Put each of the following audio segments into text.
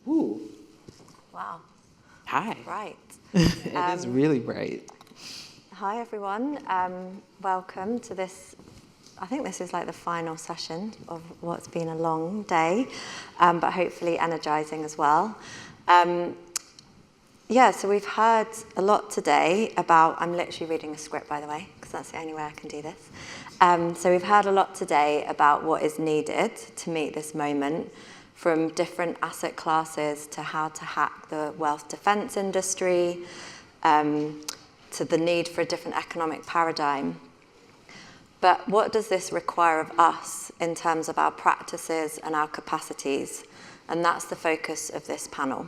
Ooh. Wow. Hi. Right. It is really bright. Hi, everyone. Welcome to this. I think this is like the final session of what's been a long day, but hopefully energizing as well. So we've heard a lot today about, I'm literally reading a script, by the way, because that's the only way I can do this. So we've heard a lot today about what is needed to meet this moment, from different asset classes to how to hack the wealth defense industry, to the need for a different economic paradigm. But what does this require of us in terms of our practices and our capacities? And that's the focus of this panel.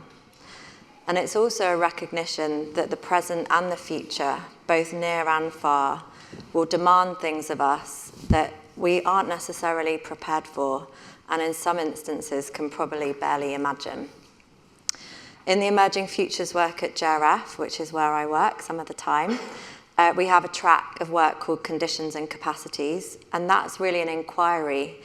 And it's also a recognition that the present and the future, both near and far, will demand things of us that we aren't necessarily prepared for, and in some instances can probably barely imagine. In the Emerging Futures work at JRF, which is where I work some of the time, we have a track of work called Conditions and Capacities, and that's really an inquiry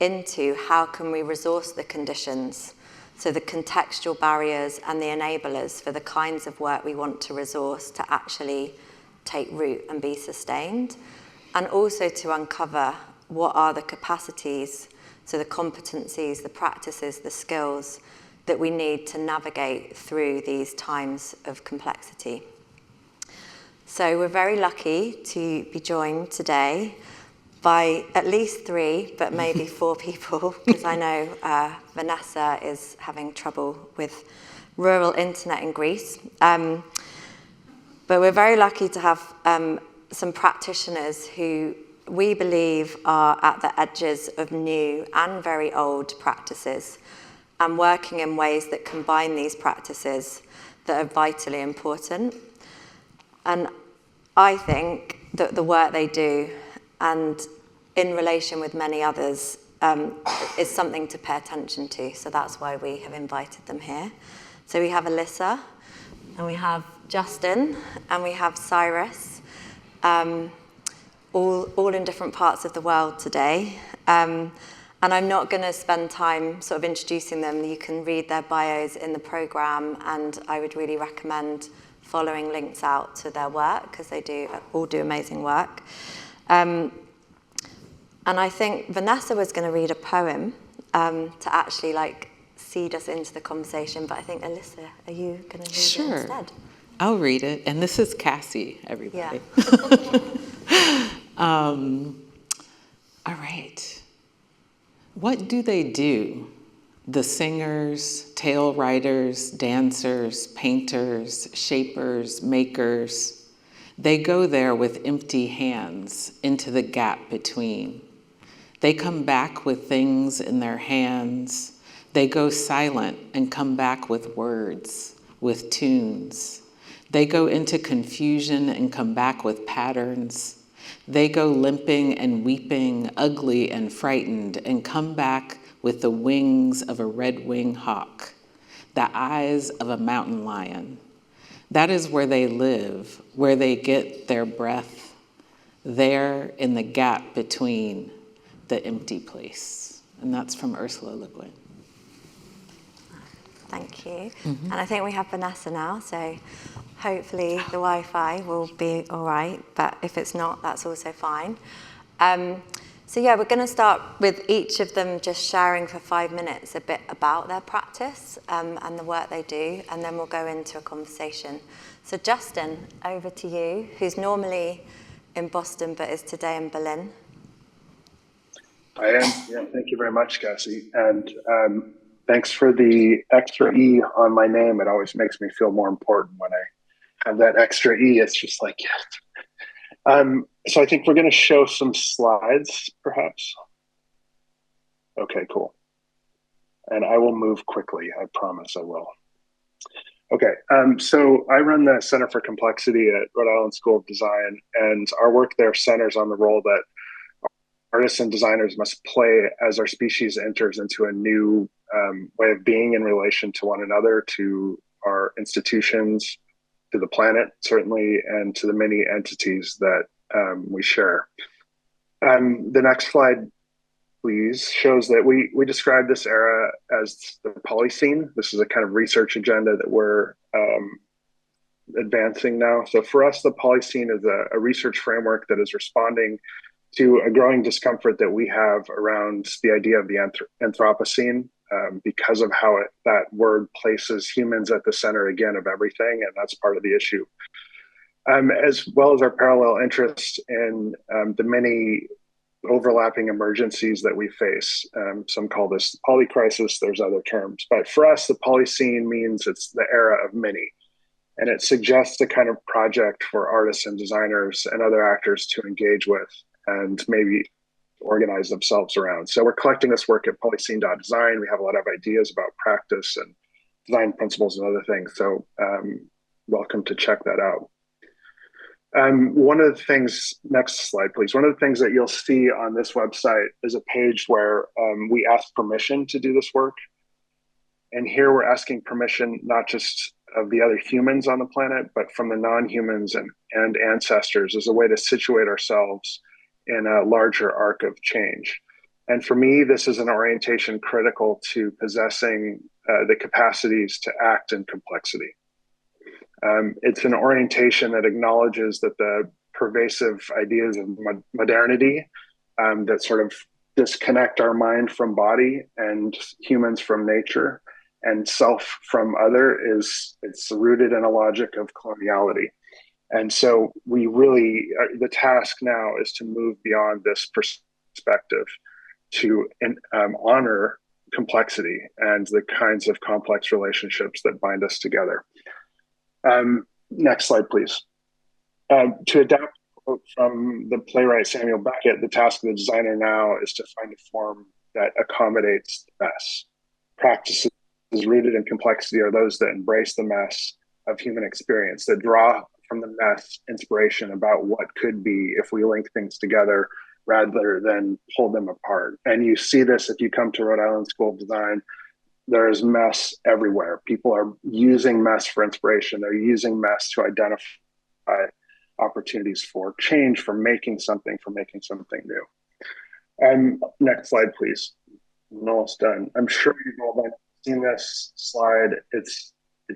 into how can we resource the conditions, so the contextual barriers and the enablers for the kinds of work we want to resource to actually take root and be sustained, and also to uncover what are the capacities, so the competencies, the practices, the skills that we need to navigate through these times of complexity. So we're very lucky to be joined today by at least 3, but maybe 4 people, because I know Vanessa is having trouble with rural internet in Greece. But we're very lucky to have some practitioners who we believe are at the edges of new and very old practices, and working in ways that combine these practices that are vitally important. And I think that the work they do, and in relation with many others, is something to pay attention to. So that's why we have invited them here. So we have Elissa, and we have Justin, and we have Cyrus, all in different parts of the world today. And I'm not going to spend time sort of introducing them. You can read their bios in the program, and I would really recommend following links out to their work, because they all do amazing work. And I think Vanessa was going to read a poem to actually seed us into the conversation, but I think Elissa, are you going to read it instead? I'll read it, and this is Cassie, everybody. Yeah. All right. What do they do? The singers, tale writers, dancers, painters, shapers, makers, they go there with empty hands into the gap between. They come back with things in their hands. They go silent and come back with words, with tunes. They go into confusion and come back with patterns. They go limping and weeping, ugly and frightened, and come back with the wings of a red-winged hawk, the eyes of a mountain lion. That is where they live, where they get their breath, there in the gap between the empty place. And that's from Ursula Le Guin. Thank you. Mm-hmm. And I think we have Vanessa now, so hopefully the Wi-Fi will be all right, but if it's not, that's also fine. We're going to start with each of them just sharing for 5 minutes a bit about their practice and the work they do, and then we'll go into a conversation. So Justin, over to you, who's normally in Boston but is today in Berlin. I am. Yeah, thank you very much, Cassie. And thanks for the extra E on my name. It always makes me feel more important when I have that extra E. It's just like, yes. So I think we're going to show some slides, perhaps. Okay, cool. And I will move quickly. I promise I will. Okay, so I run the Center for Complexity at Rhode Island School of Design, and our work there centers on the role that artists and designers must play as our species enters into a new way of being in relation to one another, to our institutions, to the planet, certainly, and to the many entities that we share. The next slide please, shows that we describe this era as the Polyscene. This is a kind of research agenda that we're advancing now. So for us, the Polyscene is a research framework that is responding to a growing discomfort that we have around the idea of the Anthropocene, because of how that word places humans at the center again of everything, and that's part of the issue. As well as our parallel interest in the many overlapping emergencies that we face. Some call this the polycrisis, there's other terms. But for us, the Polyscene means it's the era of many. And it suggests a kind of project for artists and designers and other actors to engage with and maybe organize themselves around. So we're collecting this work at polyscene.design. We have a lot of ideas about practice and design principles and other things. So welcome to check that out. One of the things, next slide, please. One of the things that you'll see on this website is a page where we ask permission to do this work. And here we're asking permission, not just of the other humans on the planet, but from the non-humans and ancestors as a way to situate ourselves in a larger arc of change. And for me, this is an orientation critical to possessing the capacities to act in complexity. It's an orientation that acknowledges that the pervasive ideas of modernity that sort of disconnect our mind from body and humans from nature and self from other it's rooted in a logic of coloniality. And so we really, the task now is to move beyond this perspective to honor complexity and the kinds of complex relationships that bind us together. Next slide, please. To adapt from the playwright Samuel Beckett, the task of the designer now is to find a form that accommodates the mess. Practices rooted in complexity are those that embrace the mess of human experience, that draw from the mess inspiration about what could be if we link things together rather than pull them apart. And you see this if you come to Rhode Island School of Design. There is mess everywhere. People are using mess for inspiration. They're using mess to identify opportunities for change, for making something new. And next slide, please. I'm almost done. I'm sure you've all seen this slide. It's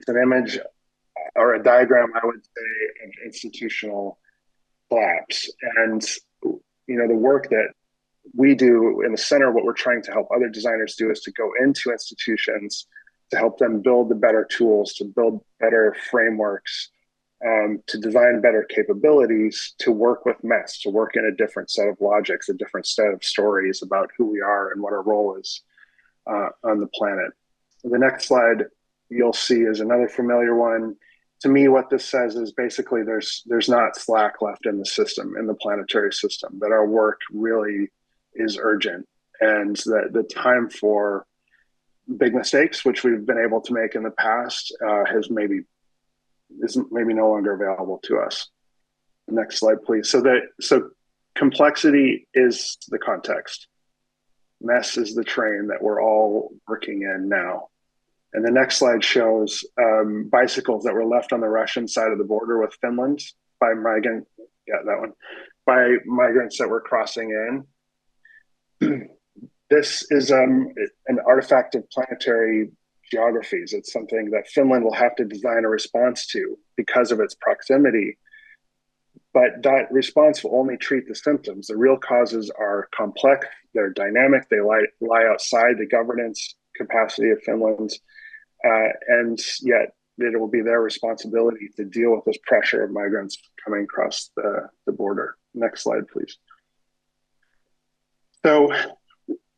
an image or a diagram, I would say, of institutional collapse. And the work that we do in the center, what we're trying to help other designers do is to go into institutions to help them build the better tools, to build better frameworks, to design better capabilities, to work with mess, to work in a different set of logics, a different set of stories about who we are and what our role is on the planet. The next slide you'll see is another familiar one. To me, what this says is basically there's not slack left in the system, in the planetary system, that our work really is urgent, and that the time for big mistakes, which we've been able to make in the past, is maybe no longer available to us. Next slide, please. So complexity is the context. Mess is the train that we're all working in now. And the next slide shows bicycles that were left on the Russian side of the border with Finland by migrants that were crossing in. This is an artifact of planetary geographies. It's something that Finland will have to design a response to because of its proximity. But that response will only treat the symptoms. The real causes are complex, they're dynamic, they lie outside the governance capacity of Finland. And yet it will be their responsibility to deal with this pressure of migrants coming across the border. Next slide, please. So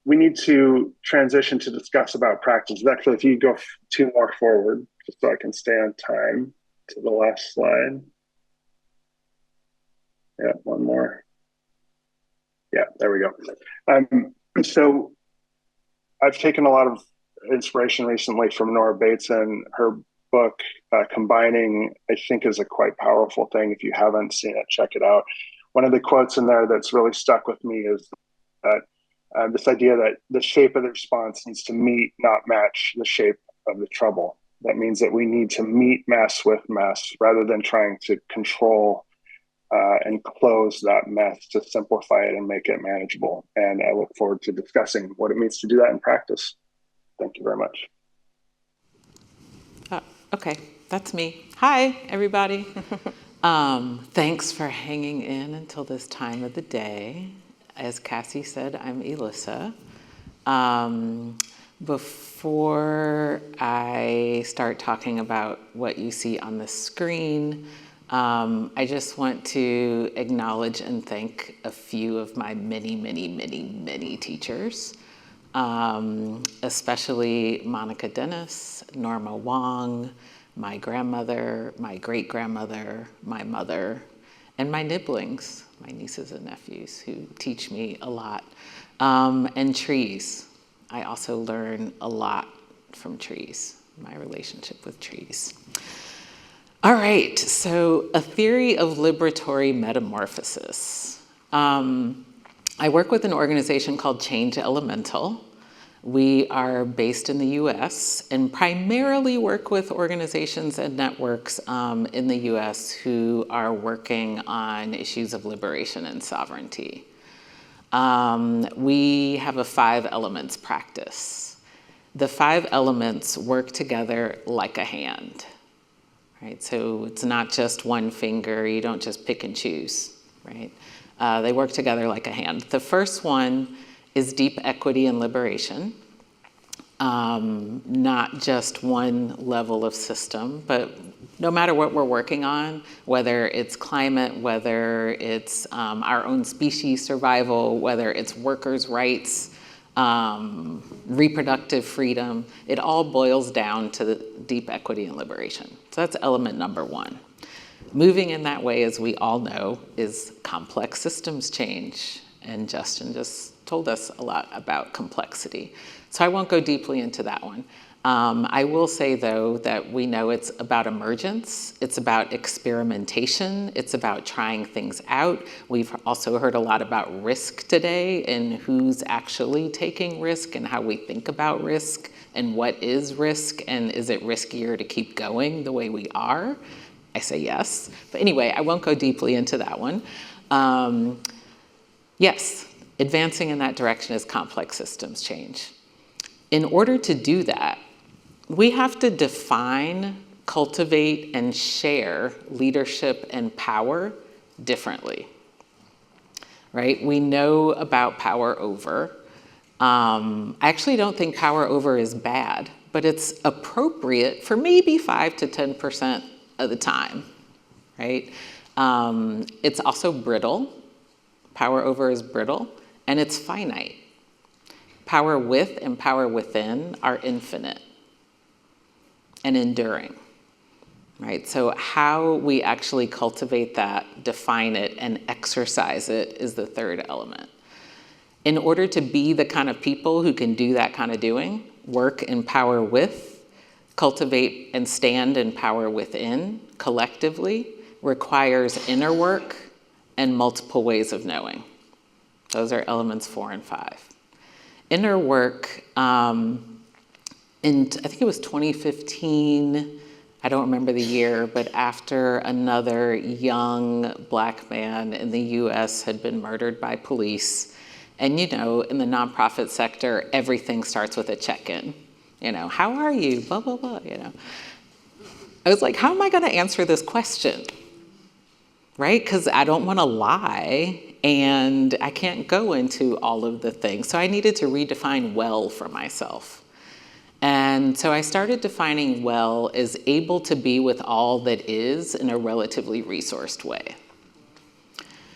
we need to transition to discuss about practice. Actually, if you go two more forward, just so I can stay on time, to the last slide. Yeah, one more. Yeah, there we go. So I've taken a lot of inspiration recently from Nora Bateson. Her book, Combining, I think is a quite powerful thing. If you haven't seen it, check it out. One of the quotes in there that's really stuck with me is that this idea that the shape of the response needs to meet, not match, the shape of the trouble. That means that we need to meet mess with mess rather than trying to control and close that mess to simplify it and make it manageable. And I look forward to discussing what it means to do that in practice. Thank you very much. Okay, that's me. Hi, everybody. Thanks for hanging in until this time of the day. As Cassie said, I'm Elissa. Before I start talking about what you see on the screen, I just want to acknowledge and thank a few of my many teachers, especially Monica Dennis, Norma Wong, my grandmother, my great-grandmother, my mother, and my nibblings, my nieces and nephews, who teach me a lot, and trees. I also learn a lot from trees, my relationship with trees. All right, so a theory of liberatory metamorphosis. I work with an organization called Change Elemental. We are based in the US and primarily work with organizations and networks in the US who are working on issues of liberation and sovereignty. We have a 5 elements practice. The 5 elements work together like a hand, right? So it's not just one finger, you don't just pick and choose, right? They work together like a hand. The first one is deep equity and liberation. Not just one level of system, but no matter what we're working on, whether it's climate, whether it's our own species survival, whether it's workers' rights, reproductive freedom, it all boils down to the deep equity and liberation. So that's element number 1. Moving in that way, as we all know, is complex systems change. And Justin just told us a lot about complexity. So I won't go deeply into that one. I will say, though, that we know it's about emergence, it's about experimentation, it's about trying things out. We've also heard a lot about risk today and who's actually taking risk and how we think about risk and what is risk and is it riskier to keep going the way we are? I say yes. But anyway, I won't go deeply into that one. Yes, advancing in that direction is complex systems change. In order to do that, we have to define, cultivate, and share leadership and power differently, right? We know about power over. I actually don't think power over is bad, but it's appropriate for maybe 5 to 10% of the time, right? It's also brittle. Power over is brittle, and it's finite. Power with and power within are infinite and enduring, right? So how we actually cultivate that, define it, and exercise it is the 3rd element. In order to be the kind of people who can do that kind of doing, work in power with, cultivate and stand in power within collectively, requires inner work and multiple ways of knowing. Those are elements 4 and 5. Inner work, in I think it was 2015, I don't remember the year, but after another young Black man in the US had been murdered by police, and you know, in the nonprofit sector, everything starts with a check-in. You know, how are you? Blah, blah, blah, you know. I was like, how am I gonna answer this question? Right, because I don't wanna lie, and I can't go into all of the things. So I needed to redefine well for myself. And so I started defining well as able to be with all that is in a relatively resourced way,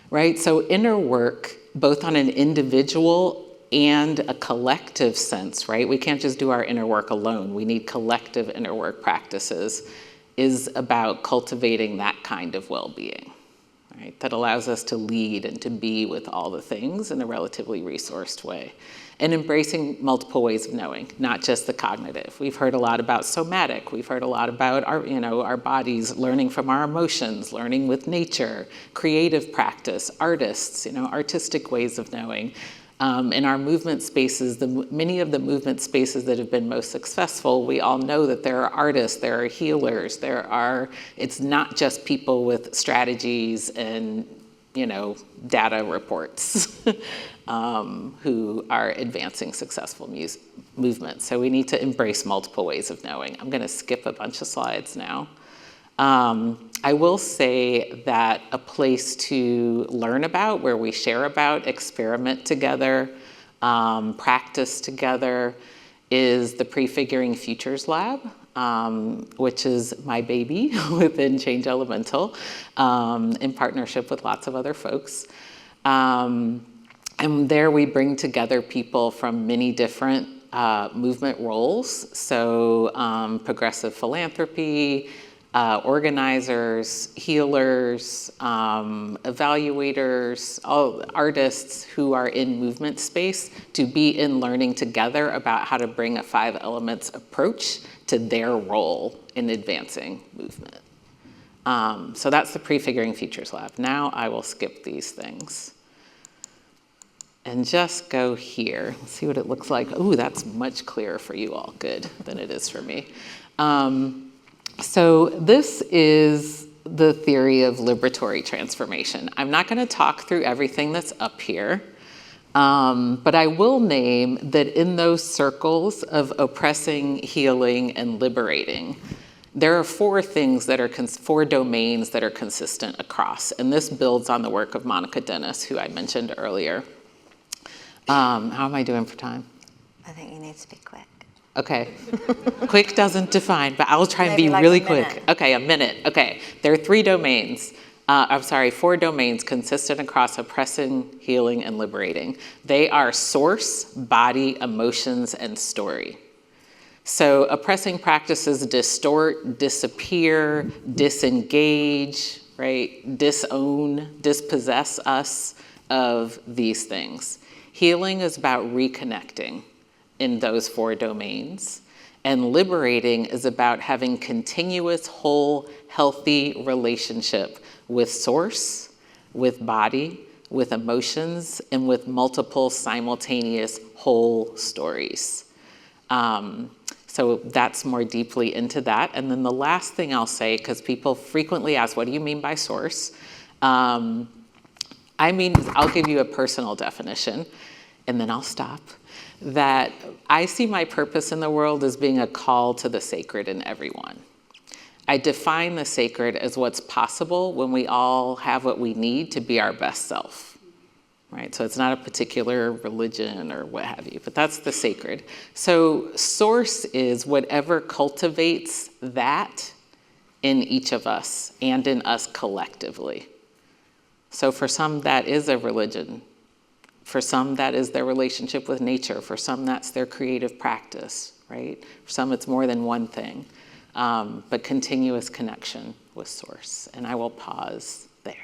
right? So inner work, both on an individual and a collective sense, right? We can't just do our inner work alone. We need collective inner work practices, is about cultivating that kind of well-being. Right, that allows us to lead and to be with all the things in a relatively resourced way. And embracing multiple ways of knowing, not just the cognitive. We've heard a lot about somatic. We've heard a lot about our bodies, learning from our emotions, learning with nature, creative practice, artists, artistic ways of knowing. In our movement spaces, many of the movement spaces that have been most successful, we all know that there are artists, there are healers, it's not just people with strategies and, data reports who are advancing successful movements. So we need to embrace multiple ways of knowing. I'm going to skip a bunch of slides now. I will say that a place to learn about, where we share about, experiment together, practice together, is the Prefiguring Futures Lab, which is my baby within Change Elemental, in partnership with lots of other folks. And there we bring together people from many different movement roles, so progressive philanthropy, organizers, healers, evaluators, all artists who are in movement space to be in learning together about how to bring a 5 elements approach to their role in advancing movement. So that's the Prefiguring Futures Lab. Now I will skip these things and just go here. Let's see what it looks like. Ooh, that's much clearer for you all, good, than it is for me. So this is the theory of liberatory transformation. I'm not going to talk through everything that's up here, but I will name that in those circles of oppressing, healing, and liberating, there are 4 things that are 4 domains that are consistent across, and this builds on the work of Monica Dennis, who I mentioned earlier. How am I doing for time? I think you need to be quick. Okay. Quick doesn't define, but I'll try and be Maybe like really a quick. minute. Okay, a minute. Okay. There are 3 domains. 4 domains consistent across oppressing, healing, and liberating. They are source, body, emotions, and story. So oppressing practices distort, disappear, disengage, right? Disown, dispossess us of these things. Healing is about reconnecting in those 4 domains. And liberating is about having continuous, whole, healthy relationship with source, with body, with emotions, and with multiple simultaneous whole stories. So that's more deeply into that. And then the last thing I'll say, because people frequently ask, what do you mean by source? I'll give you a personal definition, and then I'll stop. That I see my purpose in the world as being a call to the sacred in everyone. I define the sacred as what's possible when we all have what we need to be our best self, right? So it's not a particular religion or what have you, but that's the sacred. So source is whatever cultivates that in each of us and in us collectively. So for some, that is a religion. For some, that is their relationship with nature. For some, that's their creative practice, right? For some, it's more than one thing, but continuous connection with source. And I will pause there.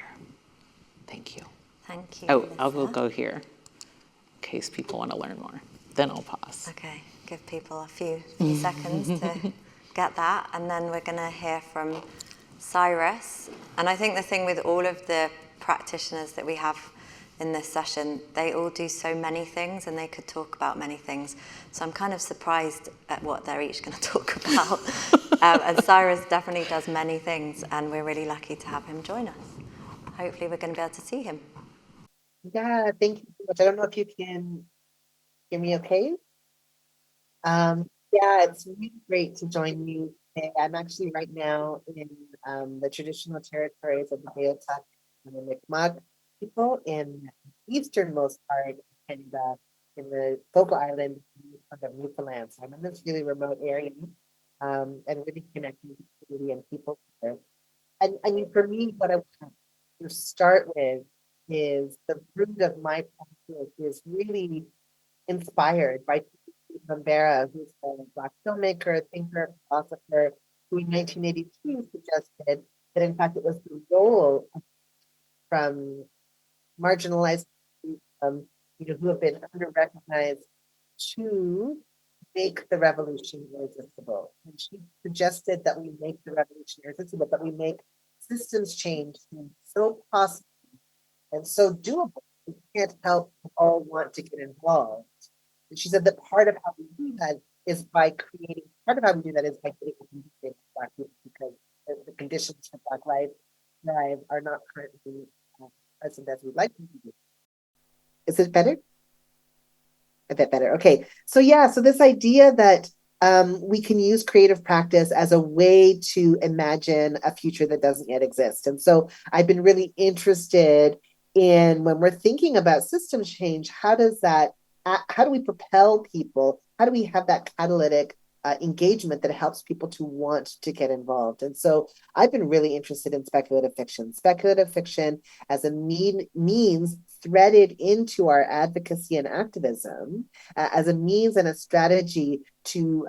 Thank you. Thank you. Oh, I Elissa. will go here in case people want to learn more. Then I'll pause. Okay, give people a few seconds to get that, and then we're going to hear from Cyrus. And I think the thing with all of the practitioners that we have in this session, they all do so many things and they could talk about many things. So I'm kind of surprised at what they're each going to talk about. And Cyrus definitely does many things, and we're really lucky to have him join us. Hopefully we're going to be able to see him. Yeah, thank you so much. I don't know if you can hear me okay. Yeah, it's really great to join you today. I'm actually right now in the traditional territories of the Beothuk and the Mi'kmaq people in the easternmost part of Canada, in the Focal Island of Newfoundland. So I'm in this really remote area and really connecting with the community and people there. And I mean, for me, what I want to start with is the root of my practice is really inspired by Bambera, who's a Black filmmaker, thinker, philosopher, who in 1982 suggested that in fact it was the role from marginalized who have been under-recognized to make the revolution irresistible. And she suggested that we make the revolution irresistible, that we make systems change so possible and so doable can't help but all want to get involved. And she said that part of how we do that is by creating, part of how we do that is by creating conditions for Black people, because the conditions for Black life thrive are not currently present as we'd like them to be. Is it better? A bit better. Okay. So yeah, so this idea that we can use creative practice as a way to imagine a future that doesn't yet exist. And so I've been really interested in, when we're thinking about systems change, how do we propel people? How do we have that catalytic engagement that helps people to want to get involved? And so I've been really interested in speculative fiction as a means threaded into our advocacy and activism, as a means and a strategy to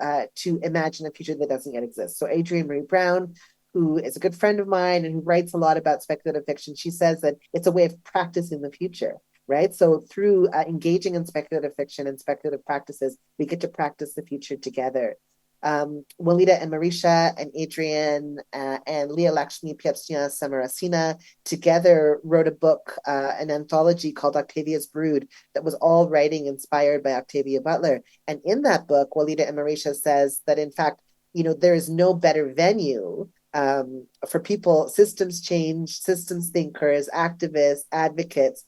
imagine a future that doesn't yet exist. So Adrienne Maree Brown, who is a good friend of mine and who writes a lot about speculative fiction, she says that it's a way of practicing the future, right? So through engaging in speculative fiction and speculative practices, we get to practice the future together. Walida and Marisha and Adrienne and Leah Lakshmi Piepsnya Samarasina together wrote a book, an anthology called Octavia's Brood, that was all writing inspired by Octavia Butler. And in that book, Walida and Marisha says that, in fact, there is no better venue for people, systems change, systems thinkers, activists, advocates,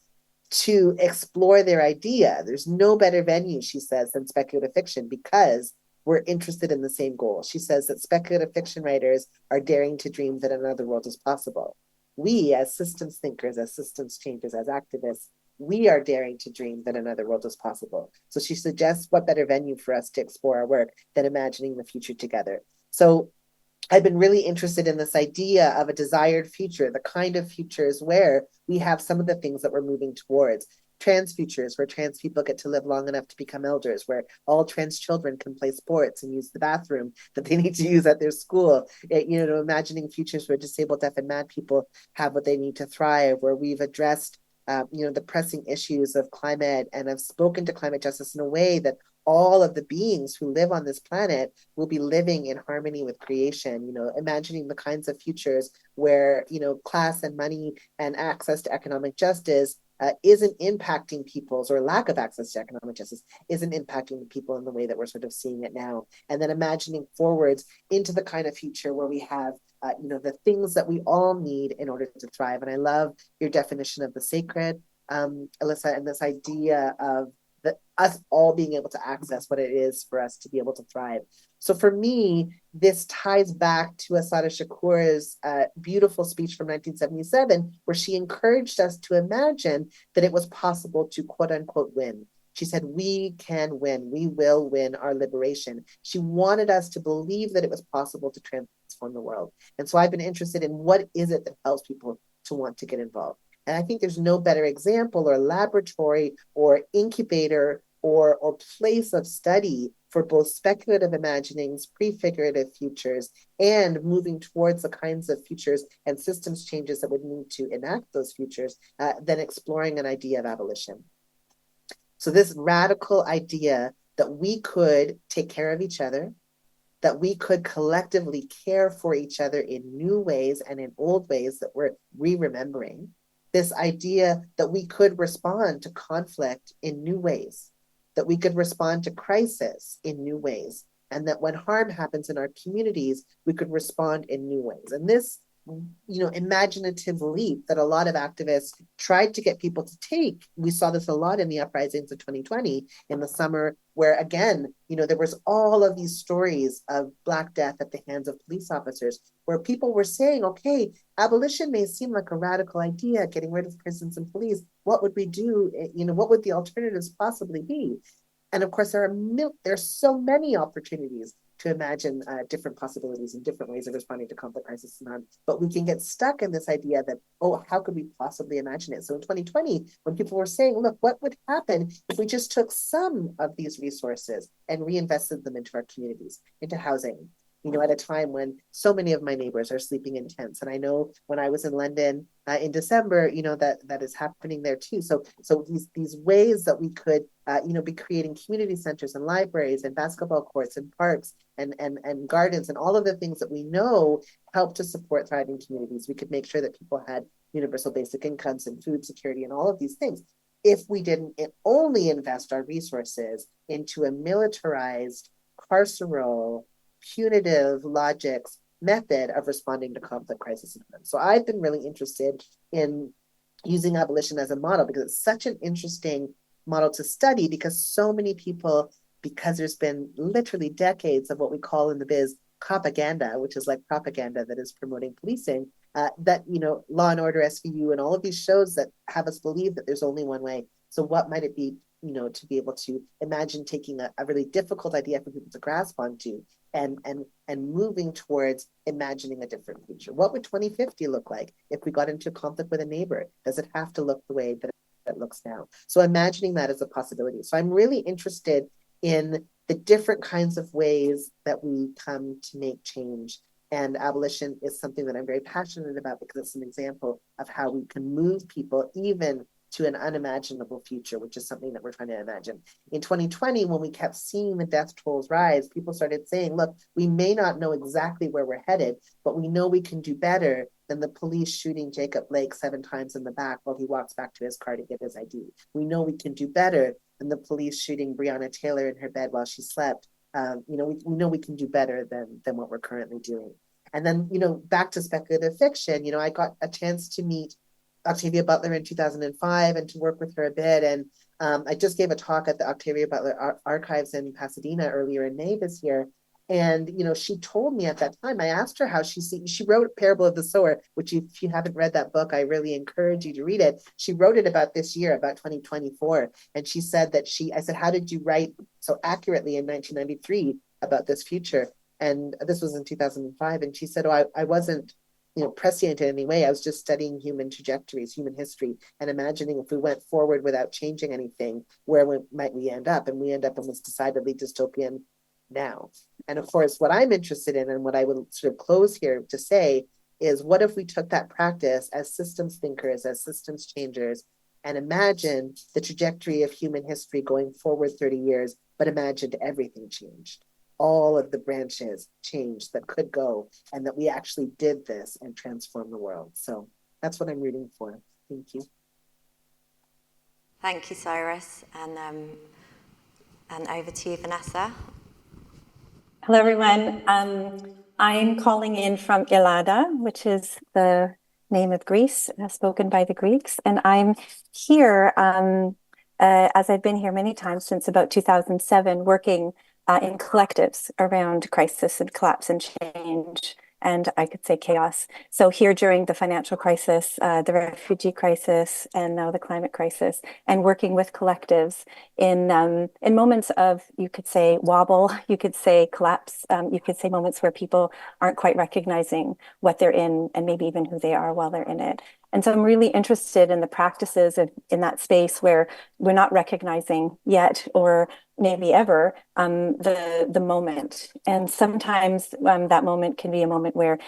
to explore their idea. There's no better venue, she says, than speculative fiction, because we're interested in the same goal. She says that speculative fiction writers are daring to dream that another world is possible. We, as systems thinkers, as systems changers, as activists, we are daring to dream that another world is possible. So she suggests, what better venue for us to explore our work than imagining the future together? So I've been really interested in this idea of a desired future, the kind of futures where we have some of the things that we're moving towards. Trans futures, where trans people get to live long enough to become elders, where all trans children can play sports and use the bathroom that they need to use at their school. Imagining futures where disabled, deaf, and mad people have what they need to thrive, where we've addressed the pressing issues of climate and have spoken to climate justice in a way that all of the beings who live on this planet will be living in harmony with creation, imagining the kinds of futures where, class and money and access to economic justice isn't impacting people's, or lack of access to economic justice isn't impacting people in the way that we're sort of seeing it now. And then imagining forwards into the kind of future where we have the things that we all need in order to thrive. And I love your definition of the sacred, Elissa, and this idea of us all being able to access what it is for us to be able to thrive. So for me, this ties back to Assata Shakur's beautiful speech from 1977, where she encouraged us to imagine that it was possible to, quote unquote, win. She said, we can win. We will win our liberation. She wanted us to believe that it was possible to transform the world. And so I've been interested in, what is it that helps people to want to get involved? And I think there's no better example or laboratory or incubator or place of study for both speculative imaginings, prefigurative futures, and moving towards the kinds of futures and systems changes that would need to enact those futures than exploring an idea of abolition. So this radical idea that we could take care of each other, that we could collectively care for each other in new ways and in old ways that we're re-remembering, this idea that we could respond to conflict in new ways, that we could respond to crisis in new ways, and that when harm happens in our communities, we could respond in new ways. And this, imaginative leap that a lot of activists tried to get people to take, we saw this a lot in the uprisings of 2020 in the summer, where again, there was all of these stories of Black death at the hands of police officers, where people were saying, okay, abolition may seem like a radical idea, getting rid of prisons and police. What would we do? What would the alternatives possibly be? And of course, there are so many opportunities to imagine different possibilities and different ways of responding to conflict, crisis, and harm. But we can get stuck in this idea that, how could we possibly imagine it? So in 2020, when people were saying, look, what would happen if we just took some of these resources and reinvested them into our communities, into housing, at a time when so many of my neighbors are sleeping in tents. And I know when I was in London in December, that is happening there too. So these ways that we could, be creating community centers and libraries and basketball courts and parks and gardens and all of the things that we know help to support thriving communities. We could make sure that people had universal basic incomes and food security and all of these things. if we didn't only invest our resources into a militarized, carceral, punitive logics method of responding to conflict, crisis, and events. So I've been really interested in using abolition as a model because it's such an interesting model to study, because so many people, because there's been literally decades of what we call in the biz propaganda, which is like propaganda that is promoting policing, that, you know, Law and Order, SVU, and all of these shows that have us believe that there's only one way. So what might it be, you know, to be able to imagine taking a really difficult idea for people to grasp onto and moving towards imagining a different future? What would 2050 look like if we got into a conflict with a neighbor? Does it have to look the way that it looks now? So imagining that as a possibility. So I'm really interested in the different kinds of ways that we come to make change. And abolition is something that I'm very passionate about because it's an example of how we can move people even to an unimaginable future, which is something that we're trying to imagine. In 2020, when we kept seeing the death tolls rise, people started saying, look, we may not know exactly where we're headed, but we know we can do better than the police shooting Jacob Blake 7 times in the back while he walks back to his car to get his ID. We know we can do better than the police shooting Breonna Taylor in her bed while she slept. You know, we know we can do better than what we're currently doing. And then, you know, back to speculative fiction, you know, I got a chance to meet Octavia Butler in 2005 and to work with her a bit. And I just gave a talk at the Octavia Butler Archives in Pasadena earlier in May this year. And, you know, she told me at that time, I asked her how she wrote Parable of the Sower, which if you haven't read that book, I really encourage you to read it. She wrote it about this year, about 2024. And she said that I said, how did you write so accurately in 1993 about this future? And this was in 2005. And she said, oh, I wasn't, you know, prescient in any way. I was just studying human trajectories, human history, and imagining if we went forward without changing anything, where might we end up? And we end up in this decidedly dystopian now. And of course, what I'm interested in and what I would sort of close here to say is, what if we took that practice as systems thinkers, as systems changers, and imagined the trajectory of human history going forward 30 years, but imagined everything changed? All of the branches changed that could go, and that we actually did this and transformed the world. So that's what I'm rooting for. Thank you. Thank you, Cyrus. And over to you, Vanessa. Hello, everyone. I'm calling in from Elada, which is the name of Greece, spoken by the Greeks. And I'm here, as I've been here many times since about 2007, working in collectives around crisis and collapse and change, and I could say chaos. So here during the financial crisis, the refugee crisis, and now the climate crisis, and working with collectives in moments of, you could say, wobble, you could say collapse, you could say moments where people aren't quite recognizing what they're in and maybe even who they are while they're in it. And so I'm really interested in the practices in that space where we're not recognizing yet, or maybe ever, the moment. And sometimes that moment can be a moment where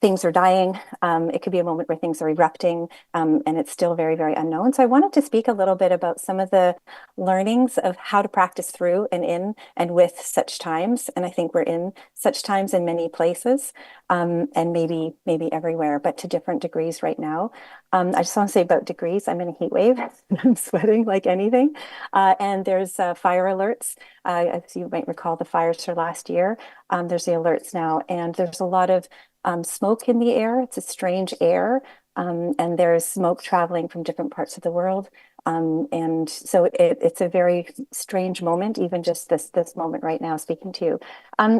things are dying. It could be a moment where things are erupting, and it's still very, very unknown. So I wanted to speak a little bit about some of the learnings of how to practice through and in and with such times. And I think we're in such times in many places, and maybe everywhere, but to different degrees right now. I just want to say about degrees, I'm in a heat wave. I'm sweating like anything. And there's fire alerts. As you might recall, the fires for last year. There's the alerts now, and there's a lot of smoke in the air. It's a strange air, and there's smoke traveling from different parts of the world. And so it's a very strange moment, even just this moment right now, speaking to you.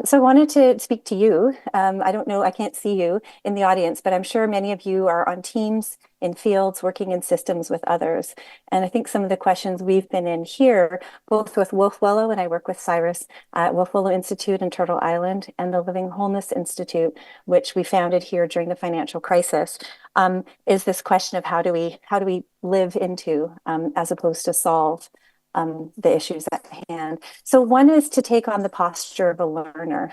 So I wanted to speak to you. I don't know, I can't see you in the audience, but I'm sure many of you are on teams, in fields, working in systems with others. And I think some of the questions we've been in here, both with Wolf Willow, and I work with Cyrus at Wolf Willow Institute in Turtle Island, and the Living Wholeness Institute, which we founded here during the financial crisis, is this question of how do we live into, as opposed to solve, the issues at hand. So one is to take on the posture of a learner.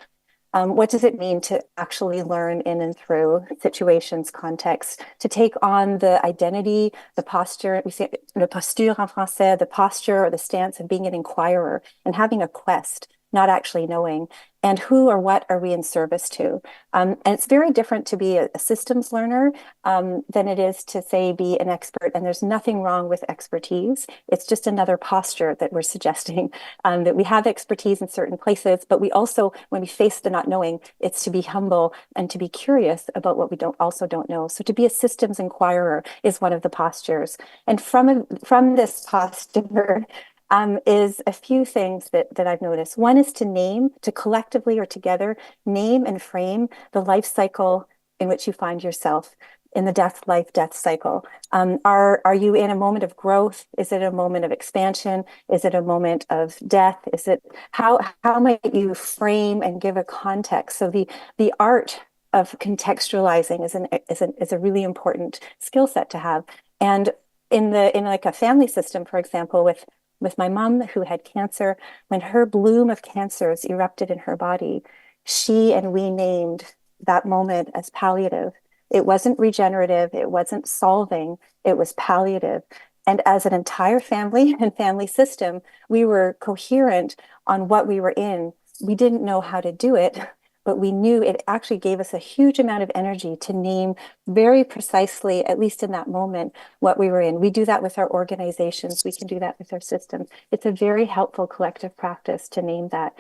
What does it mean to actually learn in and through situations, contexts, to take on the identity, the posture, we say le posture en français, the posture or the stance of being an inquirer and having a quest not actually knowing, and who or what are we in service to. And it's very different to be a systems learner than it is to, say, be an expert. And there's nothing wrong with expertise. It's just another posture that we're suggesting, that we have expertise in certain places, but we also, when we face the not knowing, it's to be humble and to be curious about what we don't know. So to be a systems inquirer is one of the postures. And from this posture, is a few things that I've noticed. One is to name, to collectively or together name and frame the life cycle in which you find yourself in the death cycle. Are you in a moment of growth? Is it a moment of expansion? Is it a moment of death? Is it how might you frame and give a context? So the art of contextualizing is a really important skill set to have. And in like a family system, for example, with my mom who had cancer, when her bloom of cancers erupted in her body, she and we named that moment as palliative. It wasn't regenerative, it wasn't solving, it was palliative. And as an entire family and family system, we were coherent on what we were in. We didn't know how to do it, but we knew it actually gave us a huge amount of energy to name very precisely, at least in that moment, what we were in. We do that with our organizations. We can do that with our systems. It's a very helpful collective practice to name that.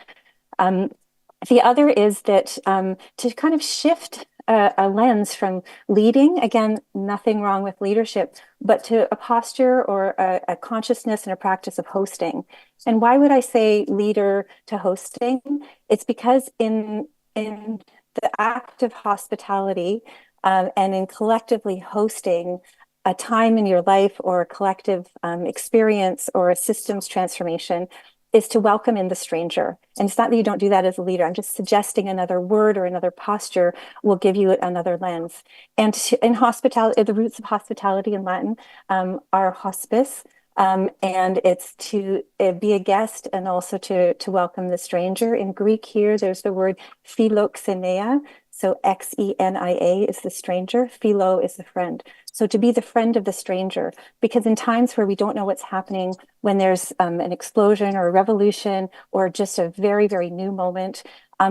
The other is that to kind of shift a lens from leading, again, nothing wrong with leadership, but to a posture or a consciousness and a practice of hosting. And why would I say leader to hosting? It's because in the act of hospitality and in collectively hosting a time in your life or a collective experience or a systems transformation, is to welcome in the stranger. And it's not that you don't do that as a leader. I'm just suggesting another word or another posture will give you another lens. And in hospitality, the roots of hospitality in Latin are hospice, and it's to be a guest and also to welcome the stranger. In Greek here, there's the word philoxenia. So Xenia is the stranger, philo is the friend. So to be the friend of the stranger, because in times where we don't know what's happening, when there's an explosion or a revolution or just a very, very new moment,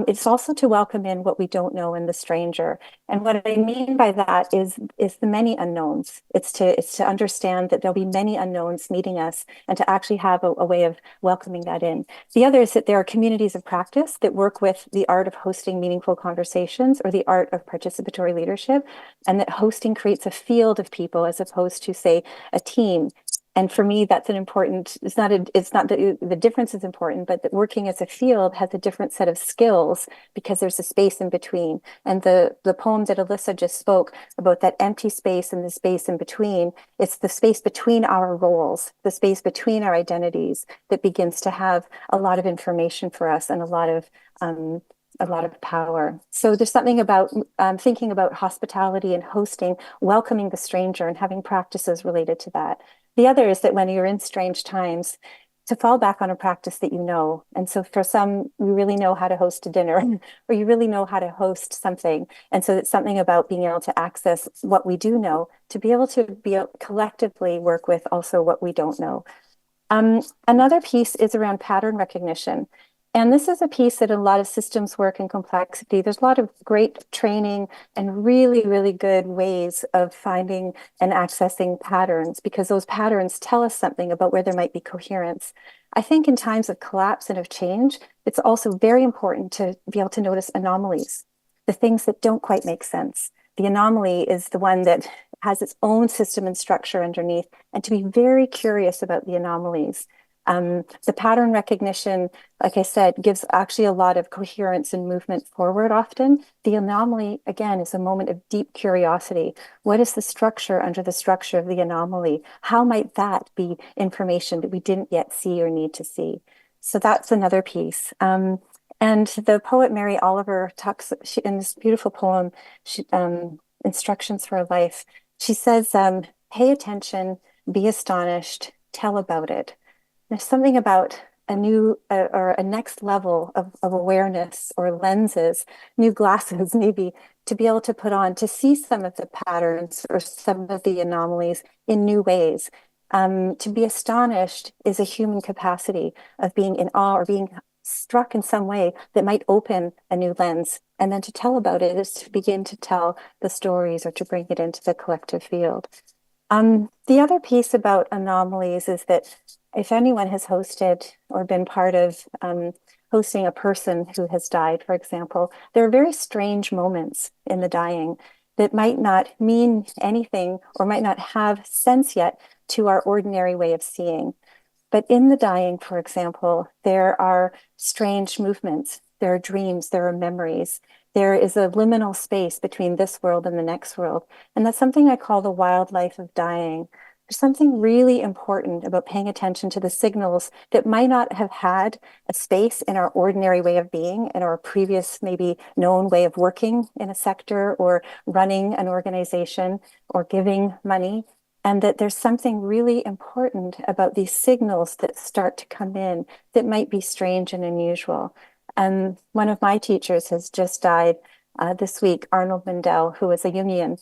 it's also to welcome in what we don't know in the stranger. And what I mean by that is the many unknowns. It's to understand that there'll be many unknowns meeting us and to actually have a way of welcoming that in. The other is that there are communities of practice that work with the art of hosting meaningful conversations or the art of participatory leadership, and that hosting creates a field of people as opposed to, say, a team. And for me, that's an important, it's not that the difference is important, but that working as a field has a different set of skills because there's a space in between. And the poem that Elissa just spoke about, that empty space and the space in between, it's the space between our roles, the space between our identities that begins to have a lot of information for us and a lot of power. So there's something about thinking about hospitality and hosting, welcoming the stranger and having practices related to that. The other is that when you're in strange times, to fall back on a practice that you know. And so for some, you really know how to host a dinner or you really know how to host something. And so it's something about being able to access what we do know to be able to collectively work with also what we don't know. Another piece is around pattern recognition. And this is a piece that in a lot of systems work and complexity, there's a lot of great training and really, really good ways of finding and accessing patterns because those patterns tell us something about where there might be coherence. I think in times of collapse and of change, it's also very important to be able to notice anomalies, the things that don't quite make sense. The anomaly is the one that has its own system and structure underneath, and to be very curious about the anomalies. The pattern recognition, like I said, gives actually a lot of coherence and movement forward often. The anomaly, again, is a moment of deep curiosity. What is the structure under the structure of the anomaly? How might that be information that we didn't yet see or need to see? So that's another piece. And the poet Mary Oliver talks in this beautiful poem, Instructions for a Life, she says, pay attention, be astonished, tell about it. There's something about a new or a next level of awareness or lenses, new glasses maybe, to be able to put on to see some of the patterns or some of the anomalies in new ways. To be astonished is a human capacity of being in awe or being struck in some way that might open a new lens. And then to tell about it is to begin to tell the stories or to bring it into the collective field. The other piece about anomalies is that if anyone has hosted or been part of hosting a person who has died, for example, there are very strange moments in the dying that might not mean anything or might not have sense yet to our ordinary way of seeing. But in the dying, for example, there are strange movements, there are dreams, there are memories. There is a liminal space between this world and the next world. And that's something I call the wildlife of dying. There's something really important about paying attention to the signals that might not have had a space in our ordinary way of being, in our previous, maybe known way of working in a sector or running an organization or giving money. And that there's something really important about these signals that start to come in that might be strange and unusual. One of my teachers has just died this week, Arnold Mindell, who was a Jungian.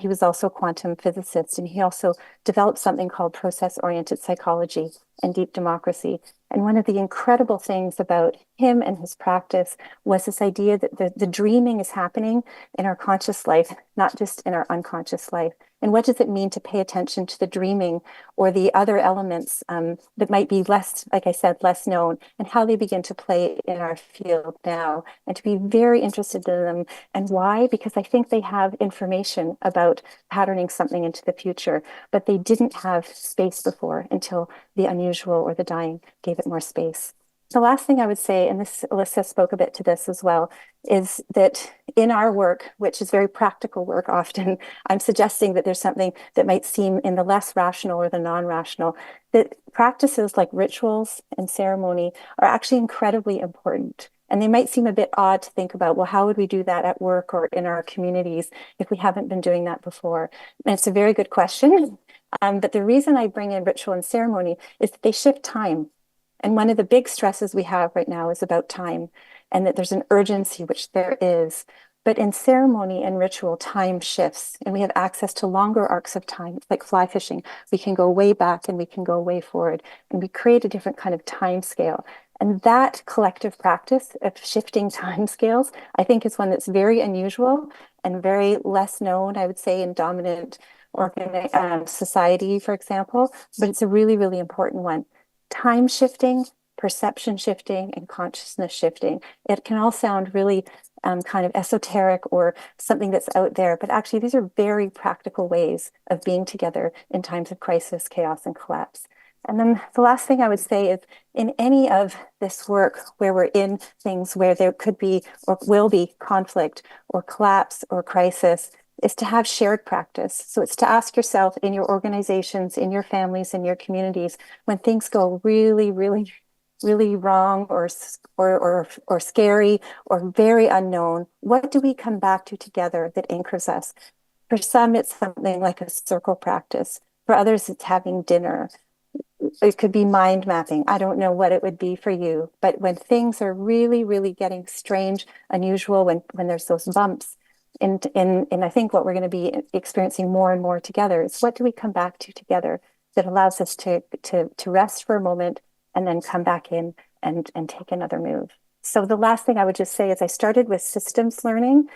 He was also a quantum physicist, and he also developed something called process-oriented psychology and deep democracy. And one of the incredible things about him and his practice was this idea that the dreaming is happening in our conscious life, not just in our unconscious life. And what does it mean to pay attention to the dreaming or the other elements that might be less, like I said, less known, and how they begin to play in our field now, and to be very interested in them. And why? Because I think they have information about patterning something into the future, but they didn't have space before until the unusual or the dying gave it more space. The last thing I would say, and this Elissa spoke a bit to this as well, is that in our work, which is very practical work often, I'm suggesting that there's something that might seem in the less rational or the non-rational, that practices like rituals and ceremony are actually incredibly important. And they might seem a bit odd to think about, well, how would we do that at work or in our communities if we haven't been doing that before? And it's a very good question. But the reason I bring in ritual and ceremony is that they shift time. And one of the big stresses we have right now is about time, and that there's an urgency, which there is. But in ceremony and ritual, time shifts, and we have access to longer arcs of time. It's like fly fishing. We can go way back and we can go way forward, and we create a different kind of time scale. And that collective practice of shifting time scales, I think, is one that's very unusual and very less known, I would say, in dominant society, for example. But it's a really, really important one. Time shifting, perception shifting, and consciousness shifting. It can all sound really kind of esoteric or something that's out there, but actually these are very practical ways of being together in times of crisis, chaos, and collapse. And then the last thing I would say is in any of this work where we're in things where there could be or will be conflict or collapse or crisis, is to have shared practice. So it's to ask yourself in your organizations, in your families, in your communities, when things go really, really, really wrong or scary or very unknown, what do we come back to together that anchors us? For some, it's something like a circle practice. For others, it's having dinner. It could be mind mapping. I don't know what it would be for you, but when things are really, really getting strange, unusual, when there's those bumps, and I think what we're going to be experiencing more and more together is what do we come back to together that allows us to rest for a moment and then come back in and take another move. So the last thing I would just say is I started with systems learning,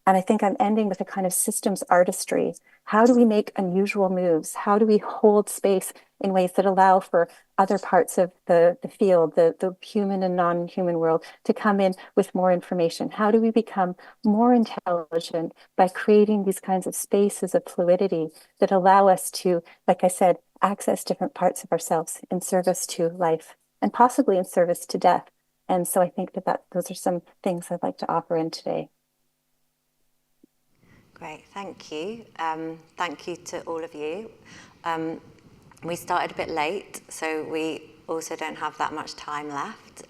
and I think I'm ending with a kind of systems artistry. How do we make unusual moves? How do we hold space in ways that allow for other parts of the field, the human and non-human world, to come in with more information? How do we become more intelligent by creating these kinds of spaces of fluidity that allow us to, like I said, access different parts of ourselves in service to life and possibly in service to death? And so I think that those are some things I'd like to offer in today. Great, thank you. Thank you to all of you. We started a bit late, so we also don't have that much time left.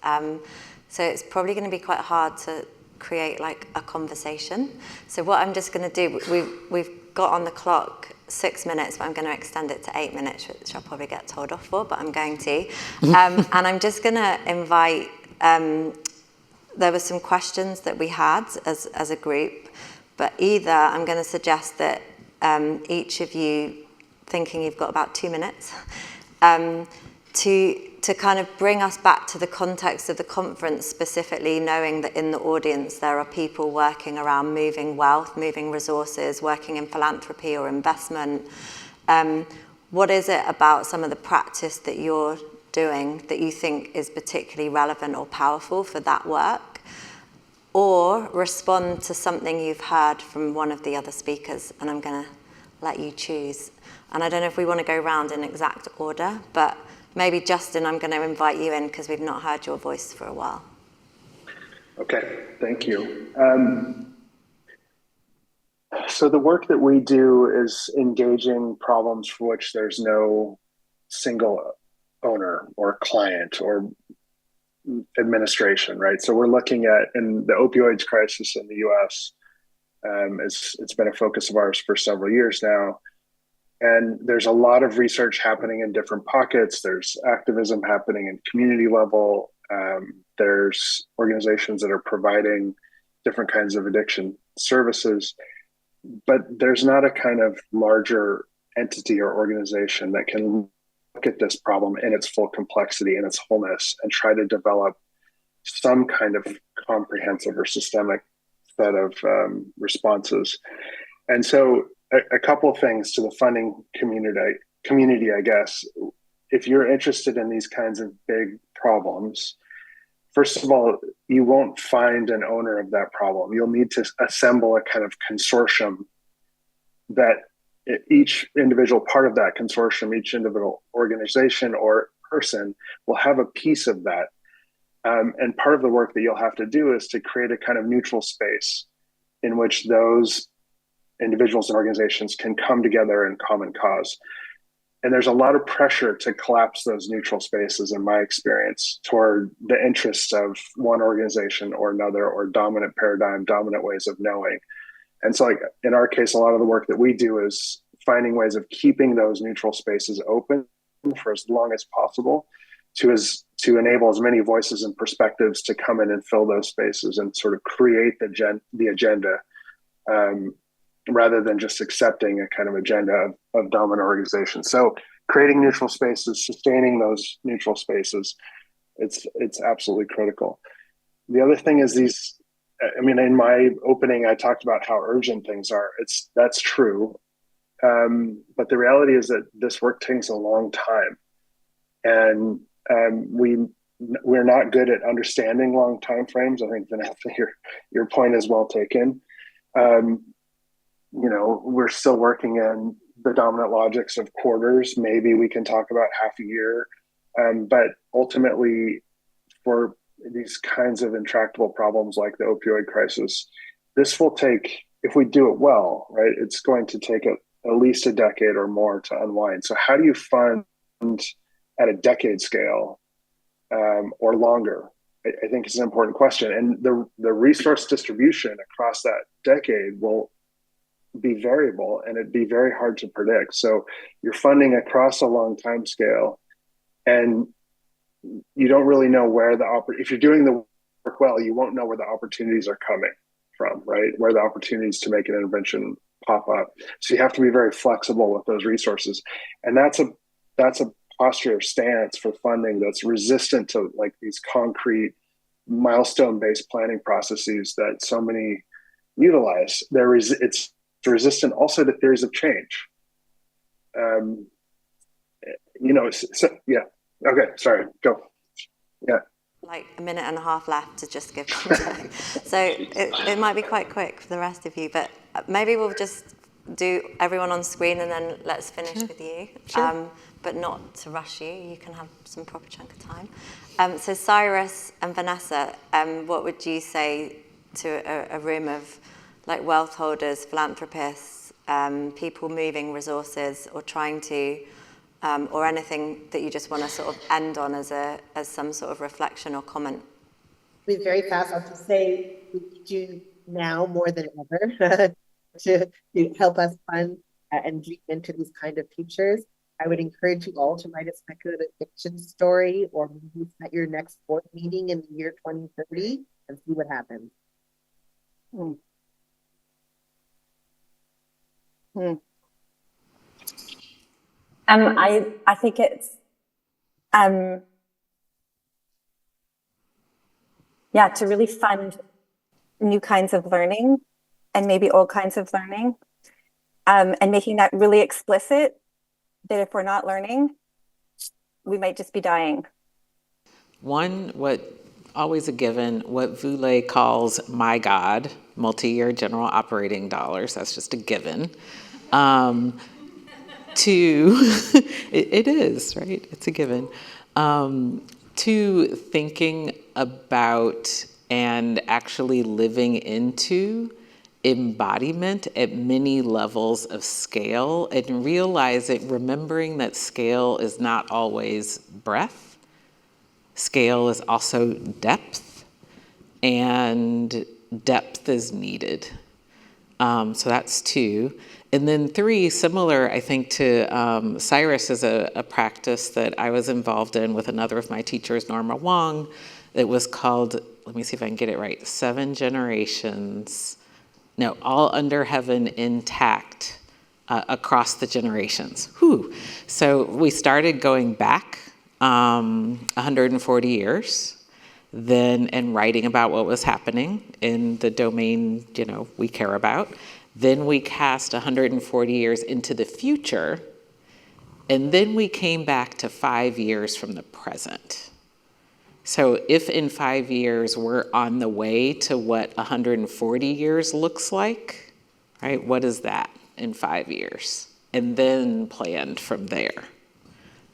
So it's probably going to be quite hard to create like a conversation. So what I'm just going to do, we've got on the clock 6 minutes, but I'm going to extend it to 8 minutes, which I'll probably get told off for, but I'm going to. And I'm just going to invite, there were some questions that we had as a group, but either I'm going to suggest that each of you, thinking you've got about 2 minutes, to kind of bring us back to the context of the conference, specifically knowing that in the audience there are people working around moving wealth, moving resources, working in philanthropy or investment. What is it about some of the practice that you're doing that you think is particularly relevant or powerful for that work? Or respond to something you've heard from one of the other speakers, and I'm going to let you choose. And I don't know if we want to go round in exact order, but maybe Justin, I'm going to invite you in because we've not heard your voice for a while. Okay, thank you. So the work that we do is engaging problems for which there's no single owner or client or administration, right? So we're looking at, in the opioids crisis in the US, it's been a focus of ours for several years now. And there's a lot of research happening in different pockets. There's activism happening in community level. There's organizations that are providing different kinds of addiction services, but there's not a kind of larger entity or organization that can look at this problem in its full complexity and its wholeness and try to develop some kind of comprehensive or systemic set of responses. And so a couple of things to the funding community, I guess. If you're interested in these kinds of big problems, first of all, you won't find an owner of that problem. You'll need to assemble a kind of consortium that each individual part of that consortium, each individual organization or person will have a piece of that. And part of the work that you'll have to do is to create a kind of neutral space in which those individuals and organizations can come together in common cause. And there's a lot of pressure to collapse those neutral spaces, in my experience, toward the interests of one organization or another, or dominant paradigm, dominant ways of knowing. And so, like in our case, a lot of the work that we do is finding ways of keeping those neutral spaces open for as long as possible to enable as many voices and perspectives to come in and fill those spaces and sort of create the agenda, rather than just accepting a kind of agenda of dominant organizations. So creating neutral spaces, sustaining those neutral spaces, it's absolutely critical. The other thing is in my opening, I talked about how urgent things are. That's true. But the reality is that this work takes a long time. And we're not good at understanding long time frames. I think, Vanessa, your point is well taken. We're still working in the dominant logics of quarters. Maybe we can talk about half a year. But ultimately, for these kinds of intractable problems like the opioid crisis, this will take, if we do it well, right, it's going to take at least a decade or more to unwind. So how do you fund at a decade scale or longer? I think it's an important question. And the resource distribution across that decade will be variable, and it'd be very hard to predict. So you're funding across a long time scale, and you don't really know where if you're doing the work well, you won't know where the opportunities are coming from, right? Where the opportunities to make an intervention pop up. So you have to be very flexible with those resources. And that's a posture or stance for funding that's resistant to like these concrete milestone-based planning processes that so many utilize. It's resistant also to theories of change. Yeah. Okay, sorry, go. Yeah. Like a minute and a half left to just give context. So it might be quite quick for the rest of you, but maybe we'll just do everyone on screen and then let's finish with you. Sure. But not to rush you. You can have some proper chunk of time. So Cyrus and Vanessa, what would you say to a room of like wealth holders, philanthropists, people moving resources or trying to, or anything that you just want to sort of end on as some sort of reflection or comment? Be very fast. I'll just say we need you now more than ever to help us fund and dream into these kind of futures. I would encourage you all to write a speculative fiction story or maybe at your next board meeting in the year 2030 and see what happens. I think it's Yeah, to really fund new kinds of learning and maybe old kinds of learning, and making that really explicit that if we're not learning, we might just be dying. One, what always a given, what Willow calls my God, multi-year general operating dollars, that's just a given. Two, it is, right? It's a given. Two, thinking about and actually living into embodiment at many levels of scale, and remembering that scale is not always breadth. Scale is also depth, and depth is needed. So that's two. And then three, similar, I think, to Cyrus, is a practice that I was involved in with another of my teachers, Norma Wong. It was called, let me see if I can get it right, 7 generations. No, all under heaven intact across the generations. Whew. So we started going back 140 years. Then, and writing about what was happening in the domain, we care about. Then we cast 140 years into the future, and then we came back to 5 years from the present. So if in 5 years we're on the way to what 140 years looks like, right? What is that in 5 years? And then planned from there.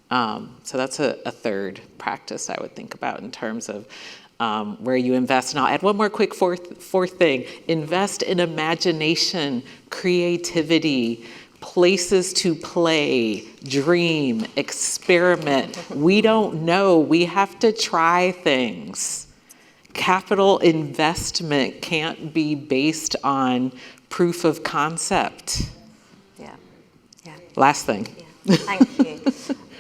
So that's a third practice I would think about in terms of where you invest. And I'll add one more quick fourth thing. Invest in imagination, creativity, places to play, dream, experiment. We don't know. We have to try things. Capital investment can't be based on proof of concept. Yeah. Last thing. Yeah. Thank you.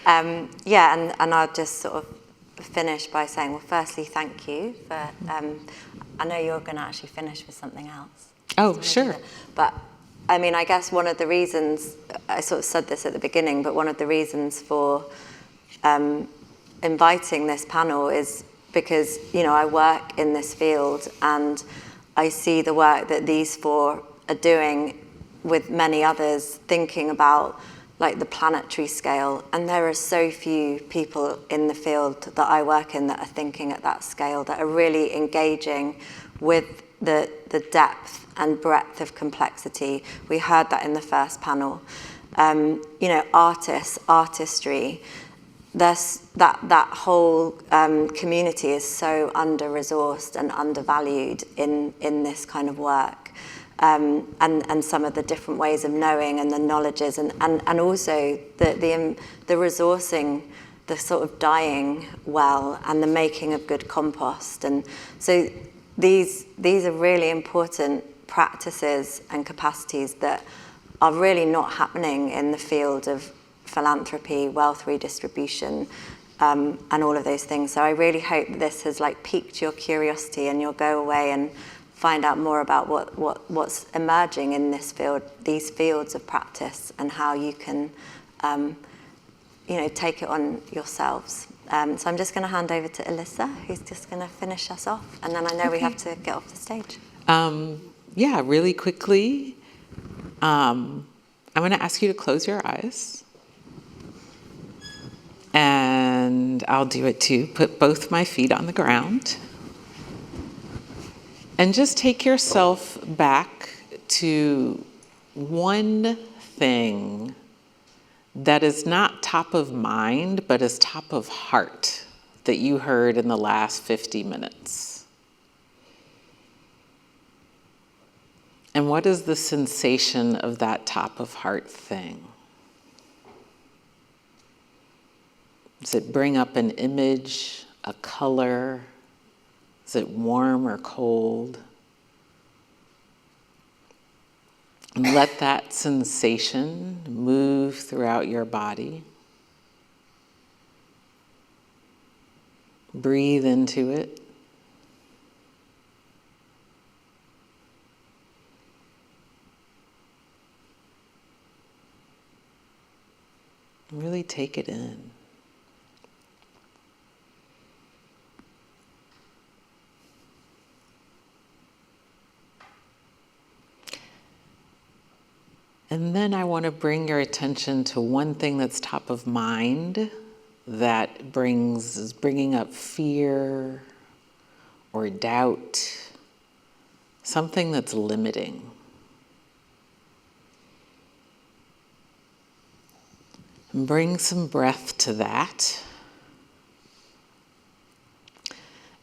And I'll just sort of finish by saying, well, firstly, thank you for, I know you're going to actually finish with something else. Oh, sure. But I mean, I guess one of the reasons, I sort of said this at the beginning, but one of the reasons for inviting this panel is because, I work in this field and I see the work that these 4 are doing with many others, thinking about like the planetary scale, and there are so few people in the field that I work in that are thinking at that scale, that are really engaging with the depth and breadth of complexity. We heard that in the first panel. Artists, artistry, that whole community is so under-resourced and undervalued in this kind of work. And some of the different ways of knowing and the knowledges and also the resourcing, the sort of dying well and the making of good compost. And so these are really important practices and capacities that are really not happening in the field of philanthropy, wealth redistribution, and all of those things. So I really hope that this has piqued your curiosity and you'll go away and find out more about what's emerging in this field, these fields of practice, and how you can, take it on yourselves. So I'm just going to hand over to Elissa, who's just going to finish us off, and then I know we have to get off the stage. Really quickly, I'm going to ask you to close your eyes. And I'll do it too. Put both my feet on the ground. And just take yourself back to one thing that is not top of mind, but is top of heart that you heard in the last 50 minutes. And what is the sensation of that top of heart thing? Does it bring up an image, a color? Is it warm or cold? And let that sensation move throughout your body. Breathe into it. Really take it in. And then I want to bring your attention to one thing that's top of mind that is bringing up fear or doubt, something that's limiting. And bring some breath to that.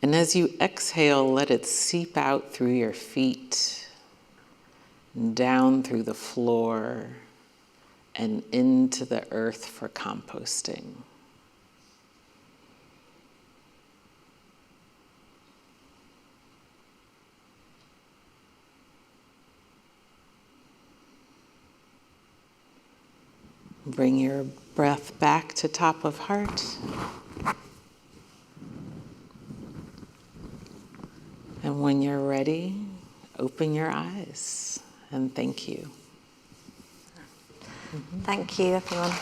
And as you exhale, let it seep out through your feet, and down through the floor, and into the earth for composting. Bring your breath back to top of heart. And when you're ready, open your eyes, and thank you. Thank you, everyone.